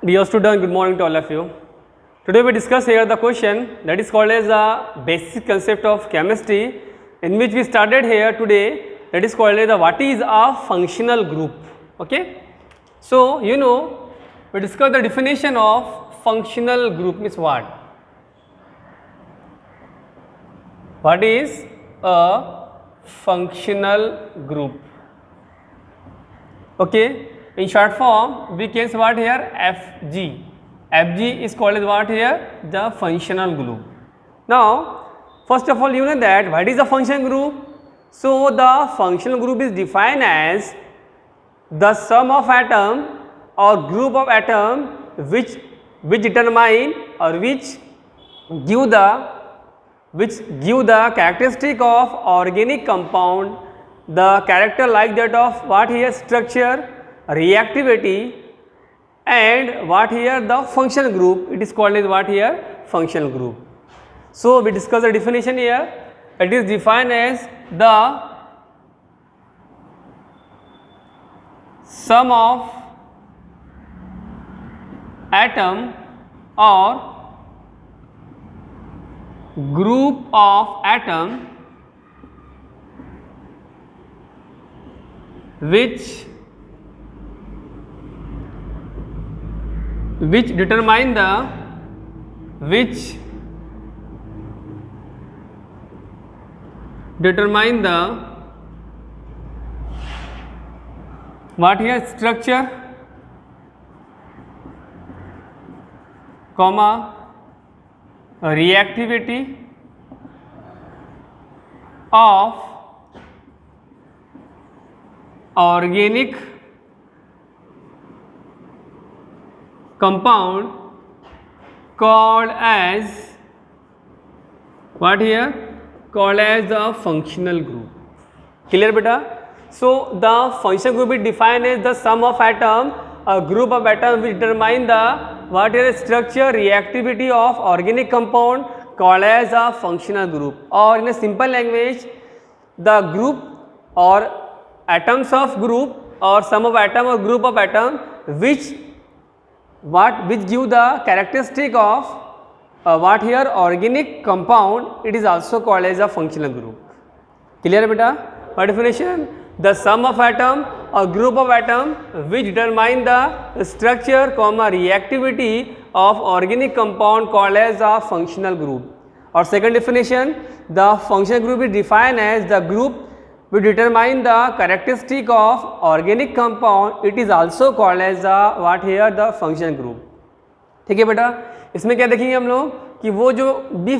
Dear student, good morning to all of you. Today we discuss here the question that is called as a basic concept of chemistry, in which we started here today, that is called as what is a functional group. Okay. So we discuss the definition of functional group means what? What is a functional group? Okay. In short form, we can say what here? FG. FG is called as what here? The functional group. Now, first of all, you know that what is the functional group? So, the functional group is defined as the sum of atom or group of atom which determine or which give the characteristic of organic compound, the character like that of what here? Structure, reactivity, and what here? The functional group. It is called as what here? Functional group. So, we discuss the definition here. It is defined as the sum of atom or group of atom which determine the what here? Structure, comma, reactivity of organic compound called as what here? Called as the functional group. Clear beta? So, the functional group is defined as the sum of atom, a group of atom which determine the what is structure, reactivity of organic compound called as a functional group, or in a simple language, the group or atoms of group or sum of atom or group of atom which give the characteristic of what here? Organic compound. It is also called as a functional group. Clear beta? What definition? The sum of atom or group of atom which determine the structure, comma, reactivity of organic compound called as a functional group. Or second definition, the functional group is defined as the group which determine the characteristic of organic compound. It is also called as a what here? The functional group. ठीक है बेटा, इसमें क्या देखेंगे हम लोग कि वो जो बी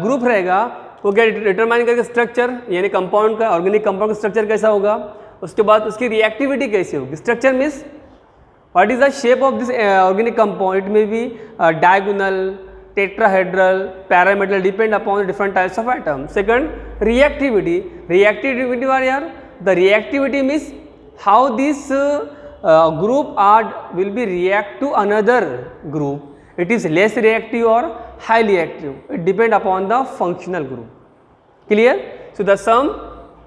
ग्रुप रहेगा वो क्या डिटरमाइन करके स्ट्रक्चर यानी कंपाउंड का, ऑर्गेनिक कंपाउंड का स्ट्रक्चर कैसा होगा, उसके बाद उसकी रिएक्टिविटी कैसी होगी. Structure means what is the shape of this organic compound. It may be diagonal, tetrahedral, pyramidal, depend upon the different types of atoms. Second, reactivity. Reactivity what here? The reactivity means how this group will be react to another group. It is less reactive or highly reactive. It depend upon the functional group. Clear? So, the sum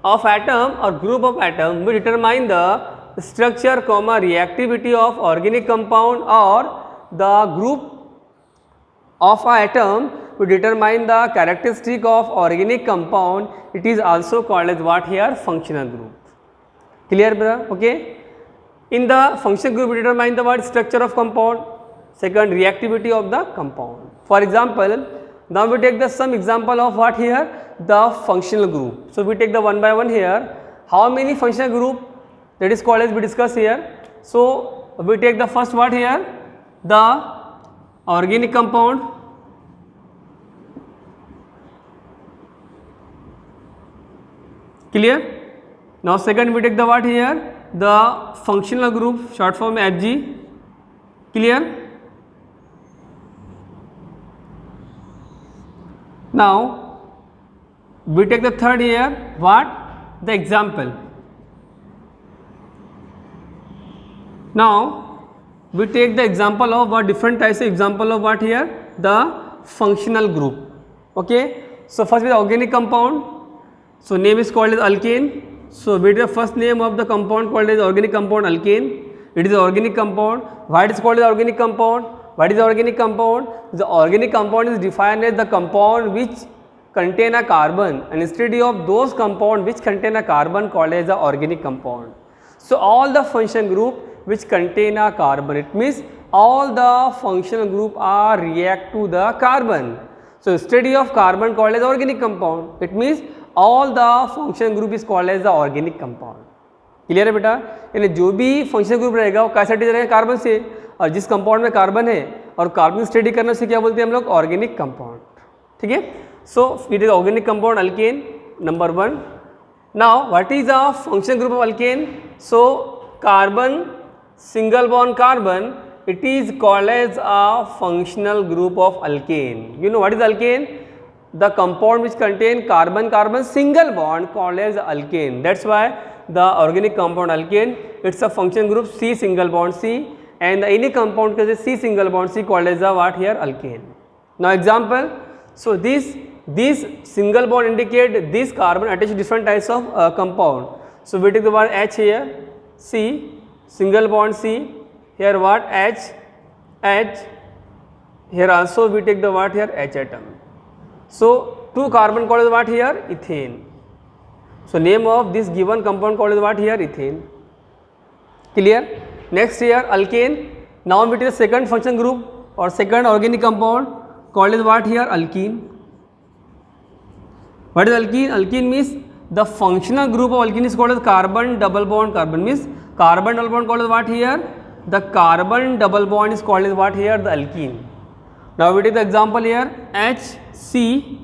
of atom or group of atom will determine the structure, comma, reactivity of organic compound, or the group of an atom to determine the characteristic of organic compound. It is also called as what here? Functional group. Clear brother? Okay. In the functional group we determine the what? Structure of compound. Second, reactivity of the compound. For example, now we take the some example of what here? The functional group. So, we take the one by one here. How many functional group? That is called as we discuss here. So, we take the first what here? The organic compound, clear. Now, second we take the what here? The functional group, short form FG, clear. Now, we take the third here, what? The example. Now, we take the example of what? Different types of example of what here? The functional group. Okay. So, first with organic compound. So, name is called as alkane. So, we take the first name of the compound called as organic compound alkane. It is an organic compound. Why it is called as organic compound? What is the organic compound? The organic compound is defined as the compound which contain a carbon, and instead of those compound which contain a carbon called as the organic compound. So all the function group which contain a carbon, it means all the functional group are react to the carbon. So study of carbon called as organic compound. It means all the function group is called as the organic compound. Clear है बेटा? यानी जो भी functional group रहेगा वो कैसे रहेगा? Carbon से, और जिस कंपाउंड में कार्बन है और कार्बन स्टडी करने से क्या बोलते हैं हम लोग? Organic compound. ठीक है. So it is organic compound alkane number 1. Now what is the functional group of alkane? So carbon single bond carbon, it is called as a functional group of alkane. You know what is alkane? The compound which contain carbon carbon single bond called as alkane. That's why the organic compound alkane, it's a function group C single bond C, and any compound के C single bond C called as a what here? Alkane. Now example, so this single bond indicate this carbon attached to different types of compound. So we take the word H here, C single bond C. Here what? H, here also we take the what here? H atom. So 2 carbon called as what here? Ethane. So name of this given compound called as what here? Ethane. Clear? Next here alkane. Now we take the second function group or second organic compound called as what here? Alkene. What is alkene? Alkene means the functional group of alkene is called as carbon double bond carbon, means carbon double bond called as what here? The carbon double bond is called as what here? The alkene. Now we take the example here, HC,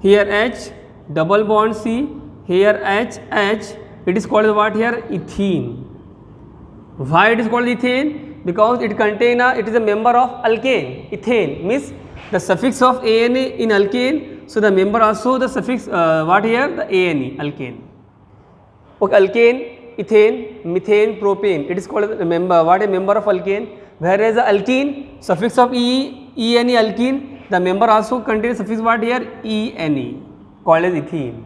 here H, double bond C, here H, it is called as what here? Ethene. Why it is called ethane? Because it contain it is a member of alkane. Ethane means the suffix of ane in alkane, so the member also the suffix what here? The ane, alkane. Okay, alkane, ethane, methane, propane, it is called as a member, what a member of alkane. Whereas the alkene, suffix of ene alkene, the member also contains suffix what here? ene, called as ethene.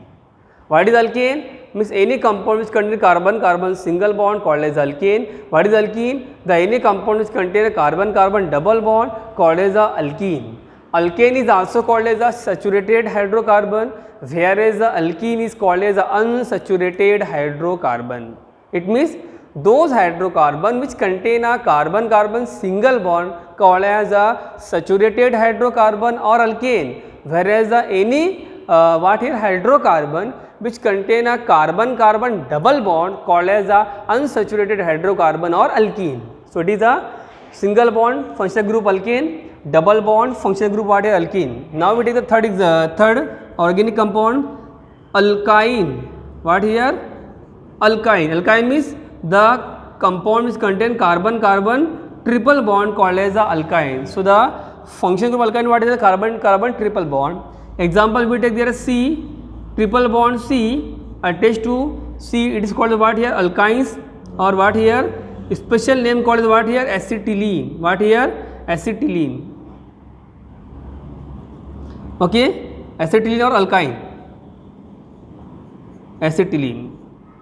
What is alkane? Means any compound which contains carbon carbon single bond called as alkane. What is alkene? The any compound which contains a carbon carbon double bond called as a alkene. Alkane is also called as a saturated hydrocarbon, whereas the alkene is called as a unsaturated hydrocarbon. It means those hydrocarbon which contain a carbon carbon single bond called as a saturated hydrocarbon or alkane, whereas the any what here? Hydrocarbon which contain a carbon carbon double bond called as a unsaturated hydrocarbon or alkene. So it is a single bond functional group alkane, double bond functional group what is alkene. Now we take the third organic compound alkyne. What here? Alkyne. Alkyne means the compound which contain carbon carbon triple bond called as the alkyne. So the function group alkyne, what is the carbon carbon triple bond? Example we take there C, triple bond C attached to C, it is called what here? Alkynes, or what here? Special name called what here? Acetylene. What here? Acetylene. Okay, acetylene or alkyne, acetylene.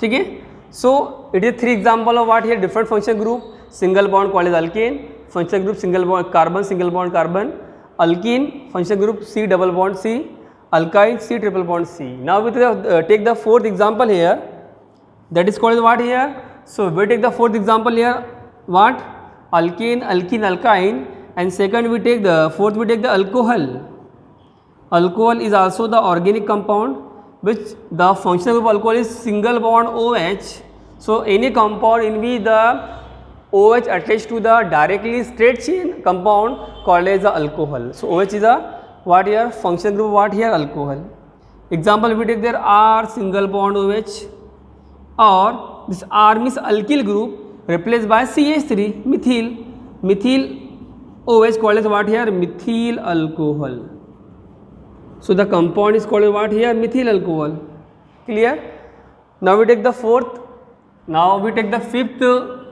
ठीक है. So it is 3 example of what here? Different function group. Single bond called as alkane, function group single bond carbon single bond carbon, alkene function group C double bond C, alkyne C triple bond C. Now we take the 4th example here, that is called as what here? So we take the 4th example here, what? Alkane, alkene, alkyne, and second we take the 4th we take the alcohol. Alcohol is also the organic compound which the functional group of alcohol is single bond OH. So any compound in which the OH attached to the directly straight chain compound called as the alcohol. So OH is a what here? Function group what here? Alcohol. Example we take there R single bond OH, or this R means alkyl group replaced by CH3 methyl. Methyl OH called as what here? Methyl alcohol. So the compound is called what here? Methyl alcohol. Clear? Now we take the 4th. Now we take the 5th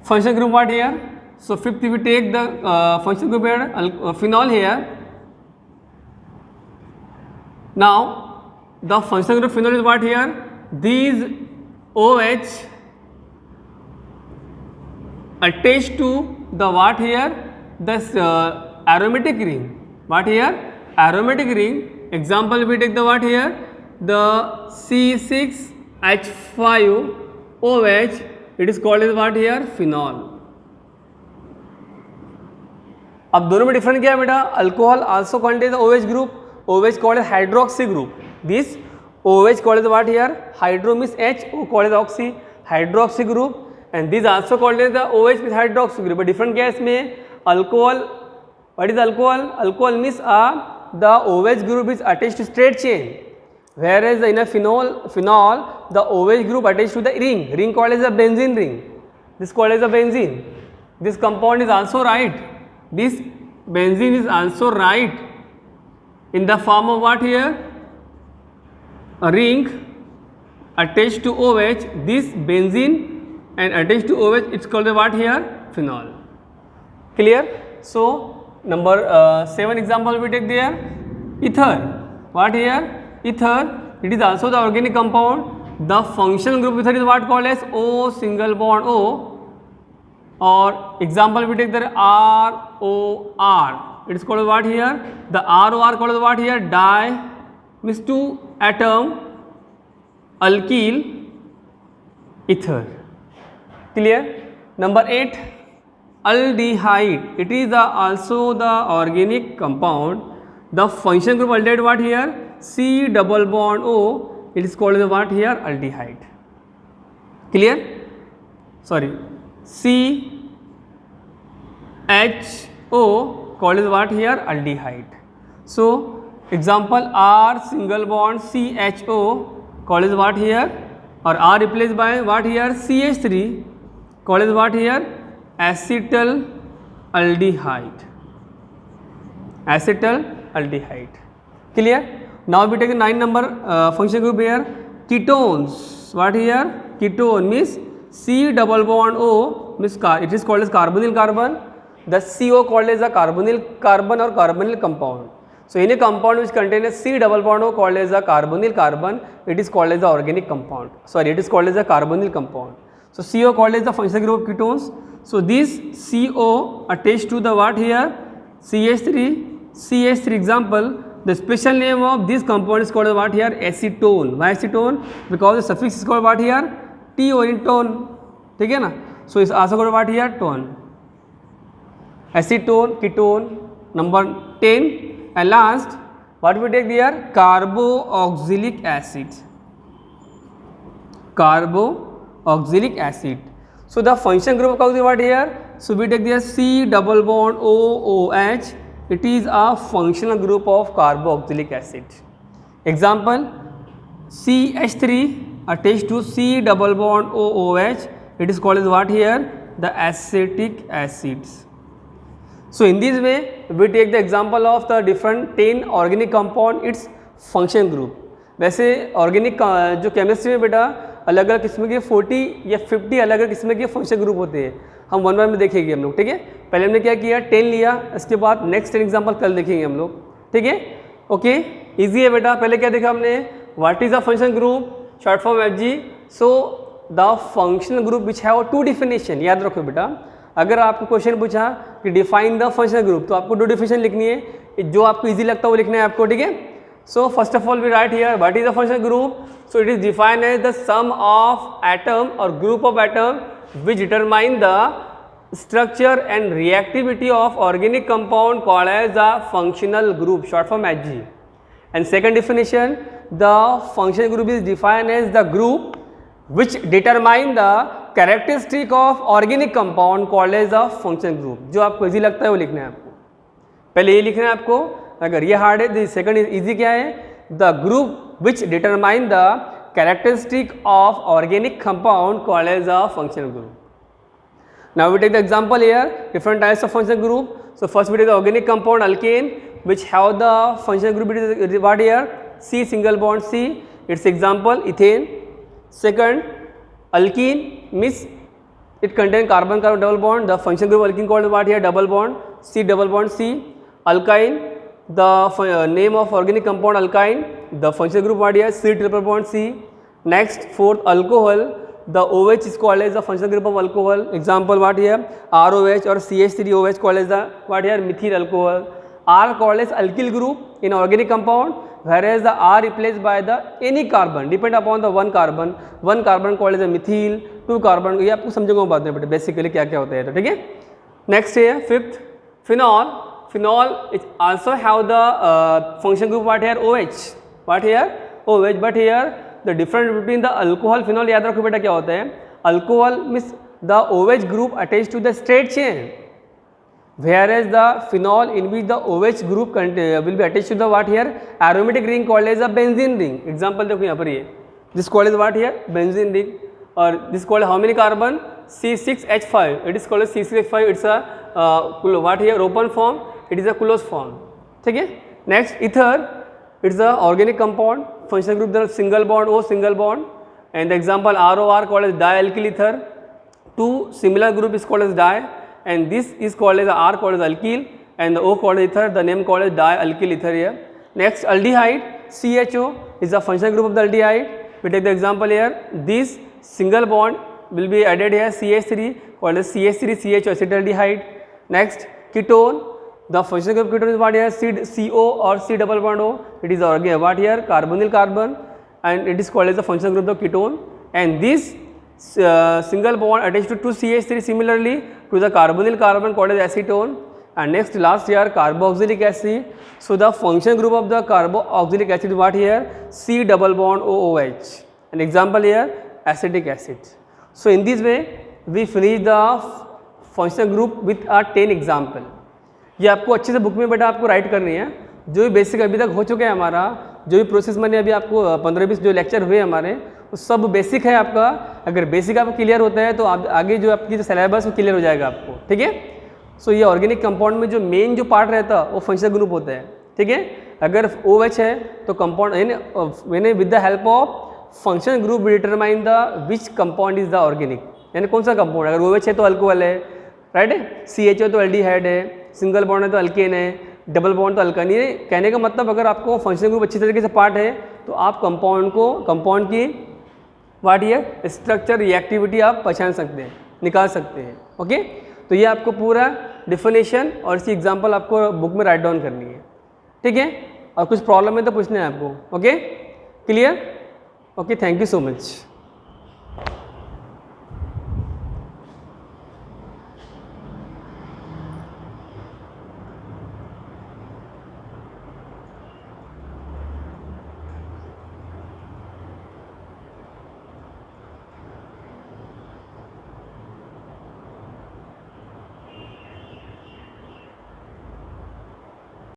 function group what here? So 5th we take the function group here, phenol here. Now the function group phenol is what here? These OH attached to the what here, this aromatic ring. What here? Aromatic ring. Example we take the what here, the C6H5OH, it is called as what here, phenol. अब दोनों में different क्या है बेटा, alcohol also contain the OH group, OH called as hydroxy group. This OH called as what here, hydro means H, O called as oxy, hydroxy group, and this also called as the OH with hydroxy group. But different gas में alcohol, what is alcohol? Alcohol means the OH group is attached to straight chain, whereas in a phenol the OH group attached to the ring called as a benzene ring. This called as a benzene. This compound is also right. This benzene is also right in the form of what here, a ring attached to OH. This benzene and attached to OH, it's called the what here, phenol. Clear? So number 7 example we take there, ether. What here? Ether, it is also the organic compound. The functional group ether is what called as O single bond O, or example we take there ROR, it is called what here, the ROR called what here, di means 2 atom alkyl ether. Clear? Number 8, aldehyde, it is also the organic compound. The function group aldehyde what here, C double bond O, it is called as what here, aldehyde. Clear? Sorry, CHO called as what here, aldehyde. So example R single bond CHO called as what here, or R replaced by what here, CH3 called as what here, acetal aldehyde. Acetal aldehyde. Clear? Now we take the 9 number function group here, ketones. What here? Ketone means C double bond O means it is called as carbonyl carbon. The CO called as a carbonyl carbon or carbonyl compound. So any compound which contains C double bond O called as a carbonyl carbon, it is called as the organic compound. Sorry, it is called as a carbonyl compound. So CO called as the functional group of ketones. So this CO attached to the what here, CH3 example. The special name of this compound is called what here, acetone. Why acetone? Because the suffix is called what here, TO in tone. ठीक है ना? So it's also called what here, tone. Acetone, ketone. Number 10 and last, what we take here, carboxylic acid. Carboxylic acid. So the function group of what here? So we take here C double bond OOH. It is a functional group of carboxylic acid. Example, CH3 attached to C double bond OOH, it is called as what here, the acetic acids. So in this way we take the example of the different 10 organic compound, its function group. वैसे organic जो chemistry में बेटा अलग अलग किस्म के 40 या 50 अलग अलग किस्म के फंक्शन ग्रुप होते हैं, हम वन बार में देखेंगे हम लोग. ठीक है, पहले हमने क्या किया, 10 लिया, इसके बाद नेक्स्ट 10 एग्जाम्पल कल देखेंगे हम लोग. ठीक है, ओके, इजी है बेटा. पहले क्या देखा हमने, what is a function group, short form FG. So the functional group which have 2 definition. याद रखो बेटा, अगर आपको क्वेश्चन पूछा कि डिफाइन द फंक्शनल ग्रुप, तो आपको 2 डिफिनेशन लिखनी है, जो आपको ईजी लगता है वो लिखना है आपको. ठीक है, so first of all we write here what is the functional group. So it is defined as the sum of atom or group of atom which determine the structure and reactivity of organic compound called as a functional group, short form HG. And second definition, the functional group is defined as the group which determine the characteristic of organic compound called as a functional group. जो आपको easy लगता है वो लिखना है आपको, पहले ये लिखना है आपको. अगर ये हार्ड है तो सेकंड इजी क्या है, the group which determine the characteristic of organic compound called as a functional group. Now we take the example here, different types of functional group. So first we take the organic compound alkane which have the functional group it is what here, C single bond C, its example ethane. Second, alkene means it contains carbon carbon double bond, the functional group alkene called what here, double bond C double bond C. Alkyne, the name of organic compound alkyne, the functional group what here, C triple bond C. Next, fourth, alcohol, the OH is called as the functional group of alcohol. Example what here? ROH or CH3OH called as the what here? Methyl alcohol. R called as alkyl group in organic compound, whereas the R replaced by the any carbon depend upon the one carbon called as a methyl, 2 carbon. ये आपको समझेंगे बाद में बेटे basically क्या क्या होता है, ठीक है. नेक्स्ट है fifth phenol. Phenol it also have the function group what here? OH. What here? OH. But here the difference between the alcohol phenol याद रखो बेटा क्या होता है. Alcohol means the OH group attached to the straight chain, whereas the phenol in which the OH group will be attached to the what here? Aromatic ring called as a benzene ring. Example देखो यहाँ पर ये this called as what here? Benzene ring. और this called how many carbon? C6H5. It is called as C6H5. It's a what here? Open form. It is a closed form. ठीक है. Next ether. It's a organic compound. Functional group the single bond O single bond. And the example ROR called as dialkyl ether. 2 similar group is called as di. And this is called as R called as alkyl. And the O called as ether. The name called as dialkyl ether here. Next aldehyde. CHO is the functional group of the aldehyde. We take the example here. This single bond will be added here CH3 called as CH3CHO acetaldehyde. Next ketone, the functional group of ketone is what here? CO or C double bond O. It is again what here? Carbonyl carbon, and it is called as the functional group of ketone. And this single bond attached to 2 CH3 similarly to the carbonyl carbon called as acetone. And next last here carboxylic acid. So the functional group of the carboxylic acid is what here? C double bond OOH. An example here acetic acid. So in this way we finish the functional group with a 10 example. ये आपको अच्छे से book में बेटा आपको right करनी है. जो भी बेसिक अभी तक हो चुका है हमारा, जो भी प्रोसेस मैंने अभी आपको 15-20 जो लेक्चर हुए हमारे वो सब बेसिक है आपका. अगर बेसिक आपको क्लियर होता है तो आप आगे जो आपकी जो सिलेबस वो क्लियर हो जाएगा आपको, ठीक है. सो ये ऑर्गेनिक कंपाउंड में जो मेन जो पार्ट रहता है वो फंक्शनल ग्रुप होता है, ठीक है. अगर OH है तो कंपाउंड मैंने with the help of functional group determine the which compound is the organic, यानी कौन सा कंपाउंड. अगर OH है तो अल्कोहल है, राइट है. CHO तो एल्डिहाइड है, सिंगल बॉन्ड है तो अल्केन है, डबल बॉन्ड तो अल्कानी है. कहने का मतलब अगर आपको फंक्शनल ग्रुप अच्छी तरीके से पार्ट है तो आप कंपाउंड की वाट ये स्ट्रक्चर रिएक्टिविटी आप पहचान सकते हैं, निकाल सकते हैं. ओके. तो ये आपको पूरा डिफिनेशन और इसकी एग्जांपल आपको बुक में राइट डाउन करनी है, ठीक है. और कुछ प्रॉब्लम है तो पूछना है आपको. Okay clear. Okay thank you so much.